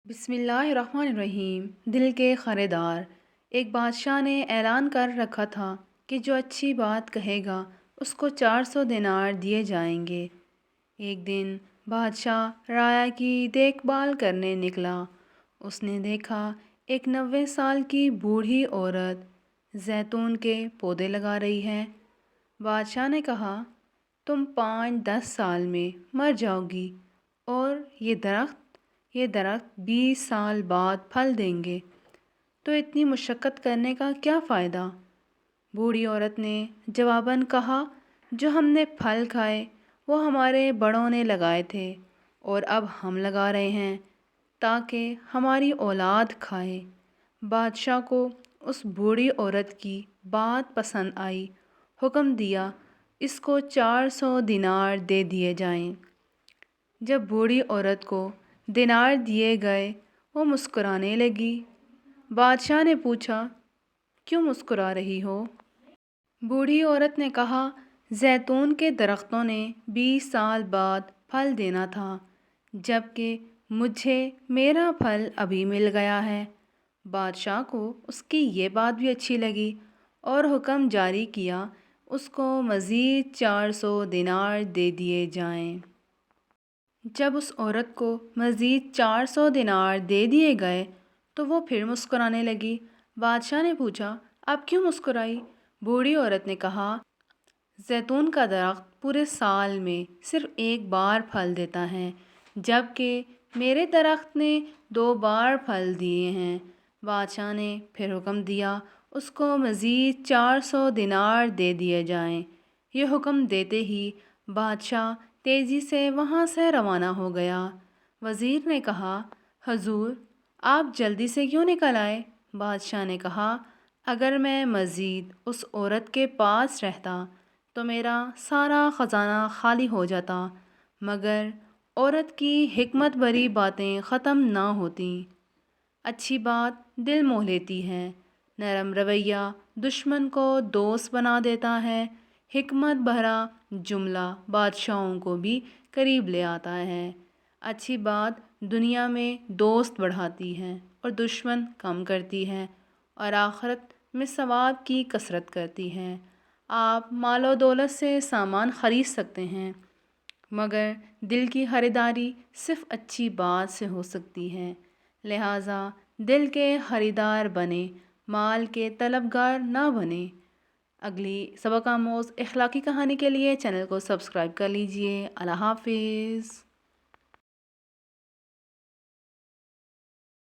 بسم اللہ الرحمن الرحیم۔ دل کے خریدار۔ ایک بادشاہ نے اعلان کر رکھا تھا کہ جو اچھی بات کہے گا اس کو 400 دینار دیے جائیں گے۔ ایک دن بادشاہ رعایا کی دیکھ بھال کرنے نکلا۔ اس نے دیکھا ایک 90 سال کی بوڑھی عورت زیتون کے پودے لگا رہی ہے۔ بادشاہ نے کہا، تم 5-10 سال میں مر جاؤ گی اور یہ درخت 20 سال بعد پھل دیں گے، تو اتنی مشقت کرنے کا کیا فائدہ؟ بوڑھی عورت نے جواباً کہا، جو ہم نے پھل کھائے وہ ہمارے بڑوں نے لگائے تھے اور اب ہم لگا رہے ہیں تاکہ ہماری اولاد کھائے۔ بادشاہ کو اس بوڑھی عورت کی بات پسند آئی، حکم دیا اس کو 400 دینار دے دیے جائیں۔ جب بوڑھی عورت کو دینار دیے گئے وہ مسکرانے لگی۔ بادشاہ نے پوچھا، کیوں مسکرا رہی ہو؟ بوڑھی عورت نے کہا، زیتون کے درختوں نے 20 سال بعد پھل دینا تھا، جبکہ مجھے میرا پھل ابھی مل گیا ہے۔ بادشاہ کو اس کی یہ بات بھی اچھی لگی اور حکم جاری کیا اس کو مزید 400 دینار دے دیے جائیں۔ جب اس عورت کو مزید 400 دینار دے دیے گئے تو وہ پھر مسکرانے لگی۔ بادشاہ نے پوچھا، اب کیوں مسکرائی؟ بوڑھی عورت نے کہا، زیتون کا درخت پورے سال میں صرف ایک بار پھل دیتا ہے، جبکہ میرے درخت نے 2 بار پھل دیے ہیں۔ بادشاہ نے پھر حکم دیا اس کو مزید 400 دینار دے دیے جائیں۔ یہ حکم دیتے ہی بادشاہ تیزی سے وہاں سے روانہ ہو گیا۔ وزیر نے کہا، حضور آپ جلدی سے کیوں نکل آئے؟ بادشاہ نے کہا، اگر میں مزید اس عورت کے پاس رہتا تو میرا سارا خزانہ خالی ہو جاتا، مگر عورت کی حکمت بھری باتیں ختم نہ ہوتیں۔ اچھی بات دل موہ لیتی ہے، نرم رویہ دشمن کو دوست بنا دیتا ہے، حکمت بھرا جملہ بادشاہوں کو بھی قریب لے آتا ہے۔ اچھی بات دنیا میں دوست بڑھاتی ہے اور دشمن کم کرتی ہے اور آخرت میں ثواب کی کثرت کرتی ہے۔ آپ مال و دولت سے سامان خرید سکتے ہیں، مگر دل کی خریداری صرف اچھی بات سے ہو سکتی ہے۔ لہٰذا دل کے خریدار بنیں، مال کے طلبگار نہ بنیں۔ اگلی سبق آموز اخلاقی کہانی کے لیے چینل کو سبسکرائب کر لیجیے۔ اللہ حافظ۔